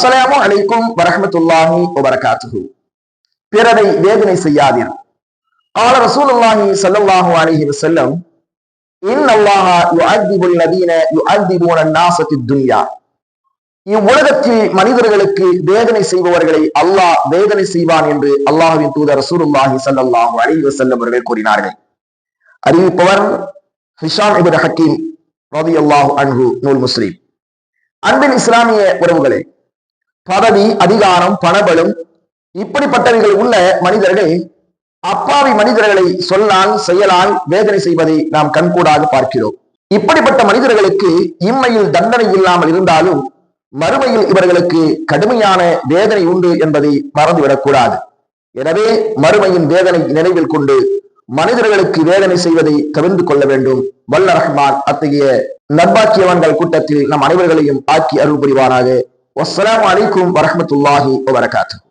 அஸ்ஸலாமு அலைக்கும் வரஹ்மத்துல்லாஹி வபரகாத்துஹு. பிறரை வேதனை செய்யாதீர். قال رسول الله صلى الله عليه وسلم ان الله يعذب الذين يعذبون الناس في الدنيا. இவ்வுலகத்தில் மனிதர்களுக்கு வேதனை செய்பவர்களை அல்லாஹ் வேதனை செய்வான் என்று அல்லாஹ்வின் தூதர் ரசூலுல்லாஹி ஸல்லல்லாஹு அலைஹி வஸல்லம் அவர்கள் கூறினார்கள். அறிவிப்பவர் ஹிஷாம் இப்னு ஹக்கீம் ரலியல்லாஹு அன்ஹு, நூல் முஸ்லிம். அன்பின் இஸ்லாமிய உறவுகளே, பதவி, அதிகாரம், பணபலம் இப்படிப்பட்டவைகள் உள்ள மனிதர்கள் அப்பாவி மனிதர்களை சொல்லால் செயலால் வேதனை செய்வதை நாம் கண்கூடாக பார்க்கிறோம். இப்படிப்பட்ட மனிதர்களுக்கு இம்மையில் தண்டனை இல்லாமல் இருந்தாலும் மறுமையில் இவர்களுக்கு கடுமையான வேதனை உண்டு என்பதை மறந்துவிடக்கூடாது. எனவே மறுமையின் வேதனை நினைவில் கொண்டு மனிதர்களுக்கு வேதனை செய்வதை தவிர்த்து கொள்ள வேண்டும். வல்ல ரஹ்மான் அத்தகைய நற்பாக்கியவான்கள் கூட்டத்தில் நம் அனைவர்களையும் ஆக்கி அருள் புரிவாராக. வஸ்ஸலாமு அலைக்கும் வரஹ்மத்துல்லாஹி வபரகாத்துஹு.